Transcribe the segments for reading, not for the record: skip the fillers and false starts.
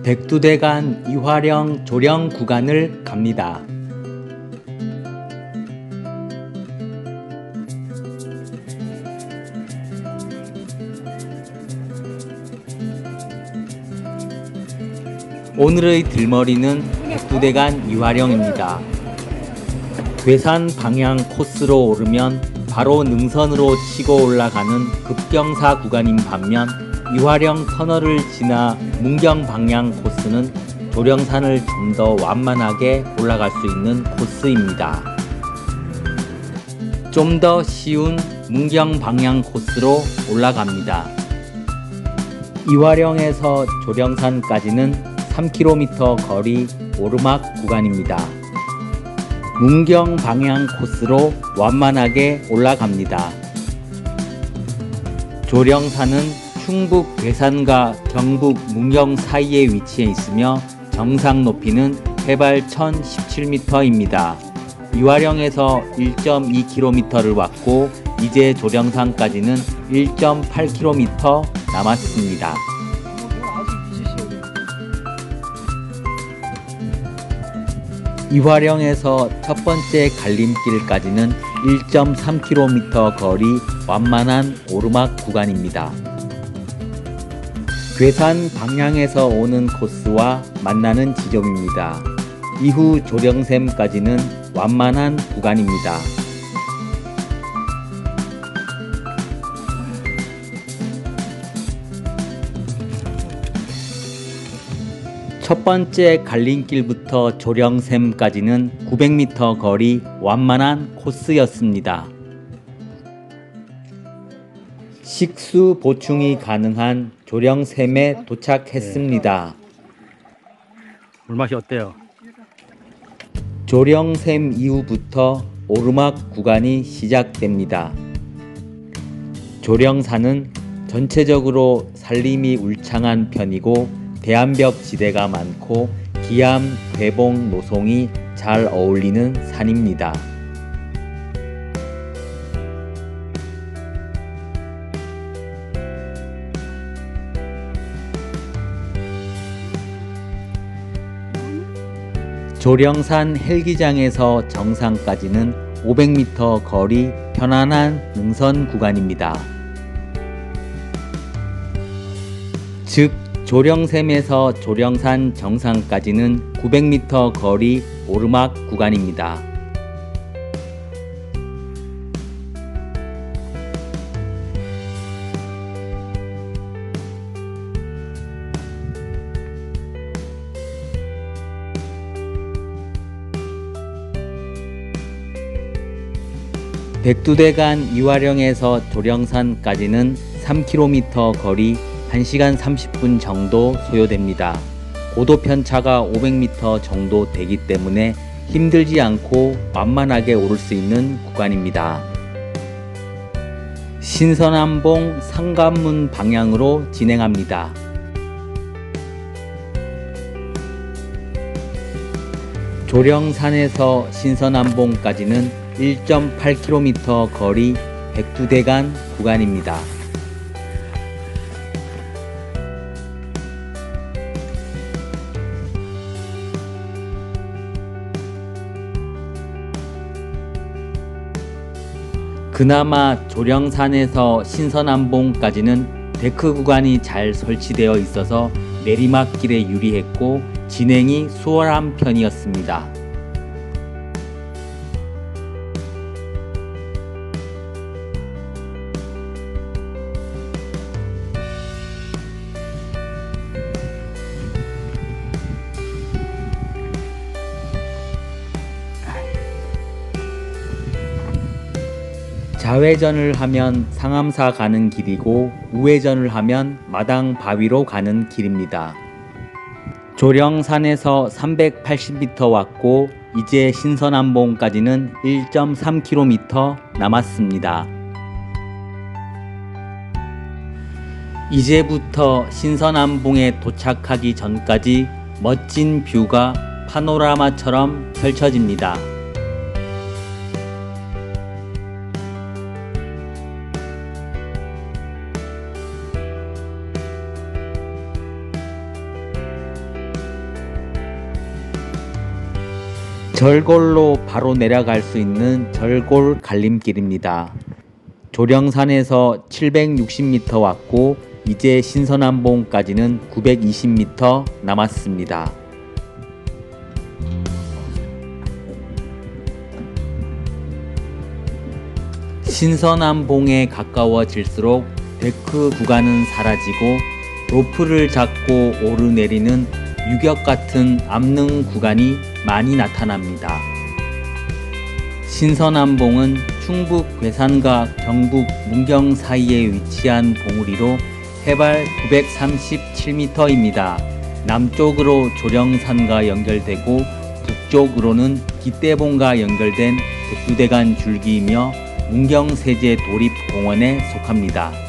백두대간 이화령 조령 구간을 갑니다. 오늘의 들머리는 백두대간 이화령입니다. 괴산 방향 코스로 오르면 바로 능선으로 치고 올라가는 급경사 구간인 반면 이화령 터널을 지나 문경 방향 코스는 조령산을 좀 더 완만하게 올라갈 수 있는 코스입니다. 좀 더 쉬운 문경 방향 코스로 올라갑니다. 이화령에서 조령산까지는 3km 거리 오르막 구간입니다. 문경 방향 코스로 완만하게 올라갑니다. 조령산은 충북 괴산과 경북 문경 사이에 위치해 있으며 정상 높이는 해발 1017m입니다. 이화령에서 1.2km를 왔고 이제 조령산까지는 1.8km 남았습니다. 이화령에서 첫 번째 갈림길까지는 1.3km 거리 완만한 오르막 구간입니다. 괴산 방향에서 오는 코스와 만나는 지점입니다. 이후 조령샘까지는 완만한 구간입니다. 첫 번째 갈림길부터 조령샘까지는 900m 거리 완만한 코스였습니다. 식수 보충이 가능한 조령샘에 도착했습니다. 물맛이 어때요? 조령샘 이후부터 오르막 구간이 시작됩니다. 조령산은 전체적으로 산림이 울창한 편이고 대암벽 지대가 많고 기암, 괴봉, 노송이 잘 어울리는 산입니다. 조령산 헬기장에서 정상까지는 500m 거리 편안한 능선 구간입니다. 즉 조령샘에서 조령산 정상까지는 900m 거리 오르막 구간입니다. 백두대간 이화령에서 조령산까지는 3km 거리 1시간 30분 정도 소요됩니다. 고도 편차가 500m 정도 되기 때문에 힘들지 않고 완만하게 오를 수 있는 구간입니다. 신선암봉 상관문 방향으로 진행합니다. 조령산에서 신선암봉까지는 1.8km 거리 백두대간 구간입니다. 그나마 조령산에서 신선암봉까지는 데크 구간이 잘 설치되어 있어서 내리막길에 유리했고 진행이 수월한 편이었습니다. 좌회전을 하면 상암사 가는 길이고 우회전을 하면 마당 바위로 가는 길입니다. 조령산에서 380m 왔고 이제 신선암봉까지는 1.3km 남았습니다. 이제부터 신선암봉에 도착하기 전까지 멋진 뷰가 파노라마처럼 펼쳐집니다. 절골로 바로 내려갈 수 있는 절골 갈림길입니다. 조령산에서 760m 왔고 이제 신선암봉까지는 920m 남았습니다. 신선암봉에 가까워질수록 데크 구간은 사라지고 로프를 잡고 오르내리는 유격 같은 압능 구간이 많이 나타납니다. 신선암봉은 충북 괴산과 경북 문경 사이에 위치한 봉우리로 해발 937m입니다. 남쪽으로 조령산과 연결되고 북쪽으로는 기대봉과 연결된 백두대간 줄기이며 문경세제 도립공원에 속합니다.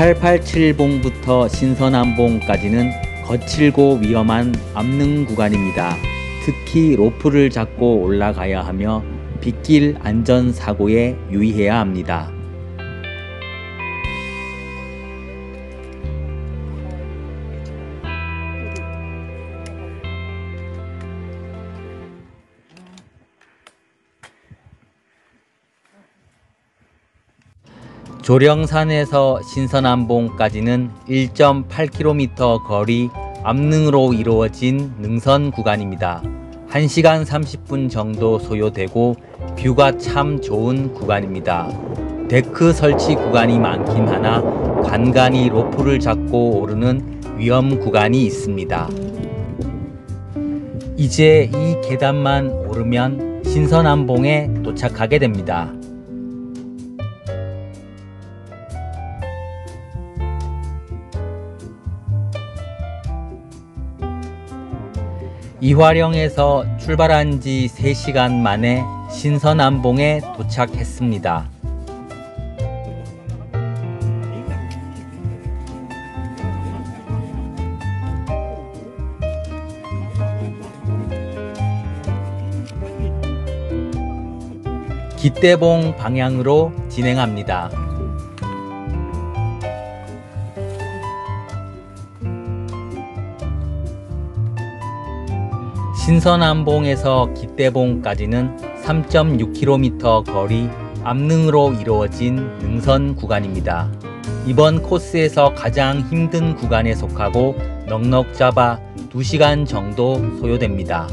(887봉부터) 신선암봉까지는 거칠고 위험한 압능 구간입니다. 특히 로프를 잡고 올라가야 하며 빗길 안전사고에 유의해야 합니다. 조령산에서 신선암봉까지는 1.8km 거리 압능으로 이루어진 능선 구간입니다. 1시간 30분 정도 소요되고 뷰가 참 좋은 구간입니다. 데크 설치 구간이 많긴 하나 간간히 로프를 잡고 오르는 위험 구간이 있습니다. 이제 이 계단만 오르면 신선암봉에 도착하게 됩니다. 이화령에서 출발한 지 3시간 만에 신선암봉에 도착했습니다. 기대봉 방향으로 진행합니다. 신선암봉에서 기대봉까지는 3.6km 거리 압능으로 이루어진 능선 구간입니다. 이번 코스에서 가장 힘든 구간에 속하고 넉넉 잡아 2시간 정도 소요됩니다.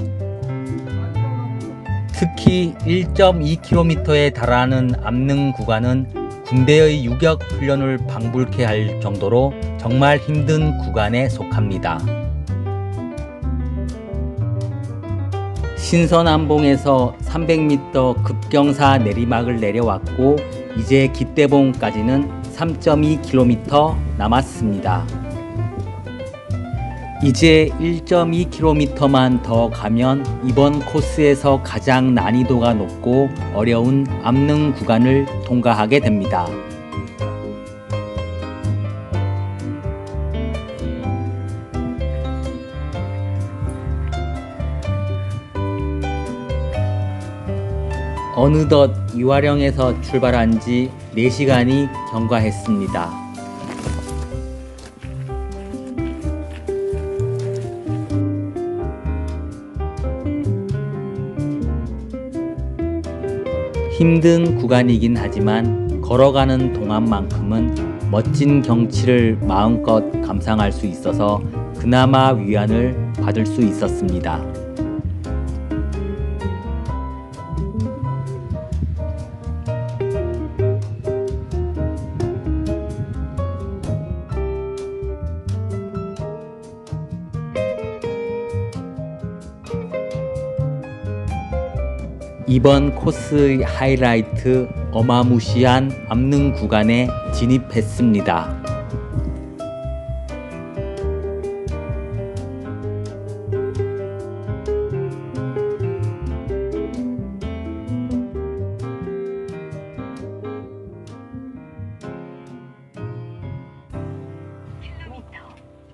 특히 1.2km에 달하는 압능 구간은 군대의 유격 훈련을 방불케 할 정도로 정말 힘든 구간에 속합니다. 신선암봉에서 300m 급경사 내리막을 내려왔고 이제 기대봉까지는 3.2km 남았습니다. 이제 1.2km만 더 가면 이번 코스에서 가장 난이도가 높고 어려운 압능 구간을 통과하게 됩니다. 어느덧 이화령에서 출발한 지 4시간이 경과했습니다. 힘든 구간이긴 하지만 걸어가는 동안만큼은 멋진 경치를 마음껏 감상할 수 있어서 그나마 위안을 받을 수 있었습니다. 이번 코스의 하이라이트 어마무시한 암릉 구간에 진입했습니다.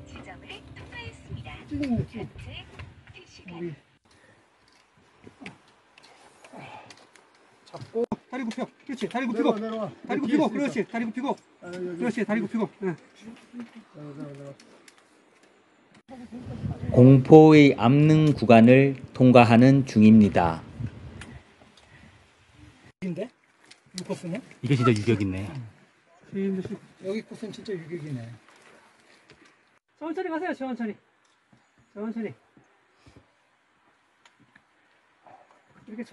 지점을 통과했습니다. 현재 3시간 잡고 다리 굽혀. 그렇지. 다리 굽히고. 다리 굽히고. 그렇지. 다리 굽히고. 그렇지. 다리 굽히고. 응. 공포의 암릉 구간을 통과하는 중입니다. 인데? 이 코스는? 이게 진짜 유격이네. 여기 코스는 진짜 유격이네. 천천히 가세요. 천천히. 천천히. 이렇게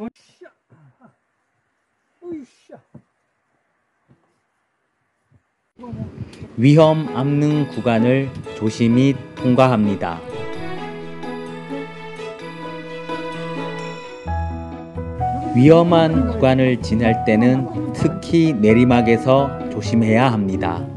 으쌰. 위험 암릉 구간을 조심히 통과합니다. 위험한 구간을 지날 때는 특히 내리막에서 조심해야 합니다.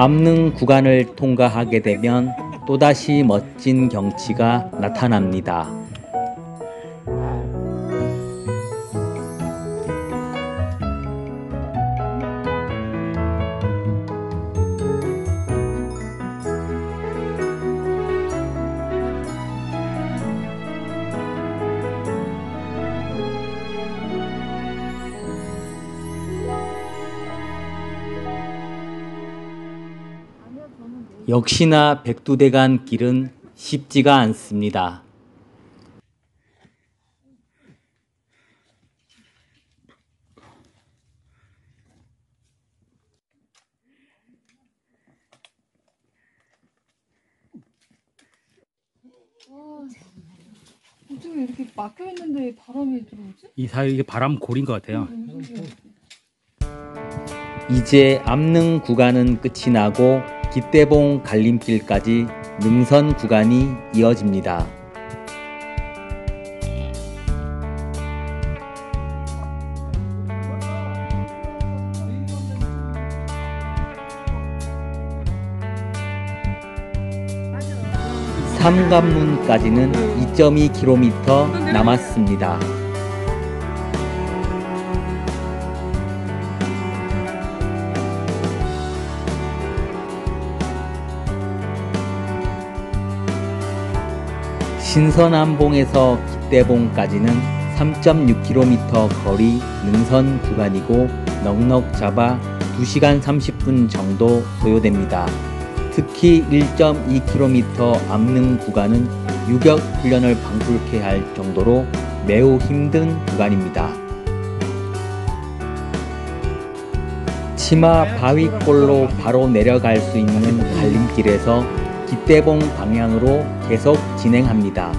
암릉 구간을 통과하게 되면 또다시 멋진 경치가 나타납니다. 역시나 백두대간 길은 쉽지가 않습니다. 어떻게 이렇게 막혀 있는데 바람이 들어오지? 이 사이 이게 바람 골인 것 같아요. 이제 암릉 구간은 끝이 나고 깃대봉 갈림길까지 능선 구간이 이어집니다. 삼관문까지는 2.2km 남았습니다. 신선암봉에서 깃대봉까지는 3.6km 거리 능선 구간이고 넉넉 잡아 2시간 30분 정도 소요됩니다. 특히 1.2km 암릉 구간은 유격 훈련을 방불케 할 정도로 매우 힘든 구간입니다. 치마 바위골로 바로 내려갈 수 있는 갈림길에서 깃대봉 방향으로 계속 진행합니다.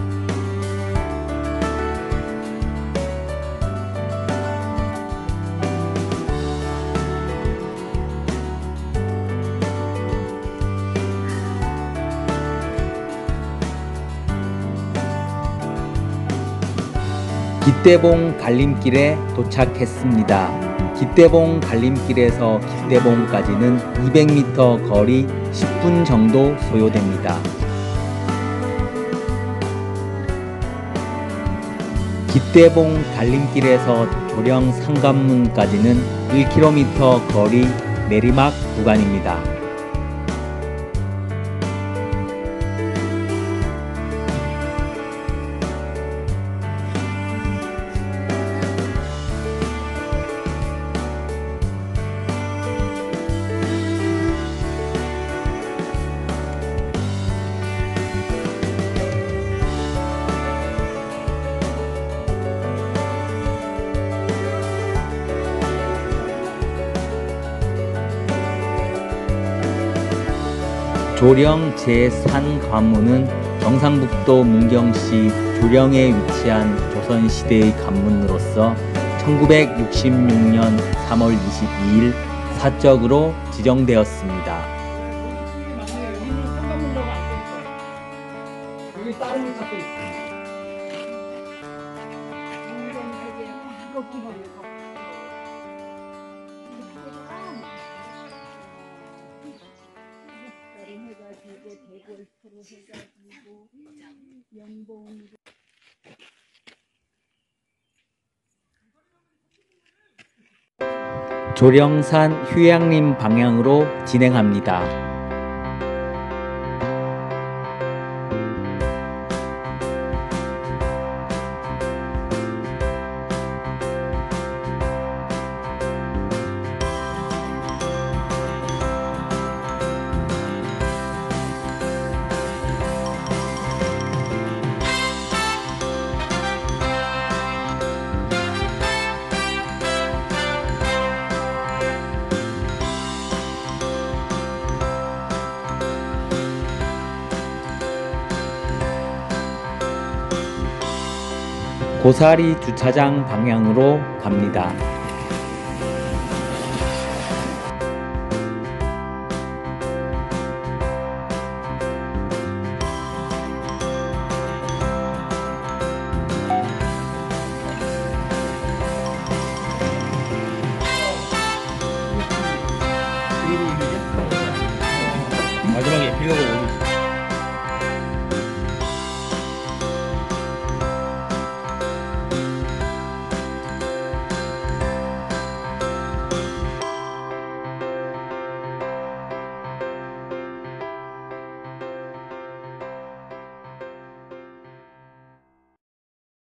깃대봉 갈림길에 도착했습니다. 깃대봉 갈림길에서 깃대봉까지는 200m 거리 10분 정도 소요됩니다. 깃대봉 갈림길에서 조령 상관문까지는 1km 거리 내리막 구간입니다. 조령 제3 관문은 경상북도 문경시 조령에 위치한 조선시대의 관문으로서 1966년 3월 22일 사적으로 지정되었습니다. 여기 다른 거 찾고 있어. 조령산 휴양림 방향으로 진행합니다. 고사리 주차장 방향으로 갑니다.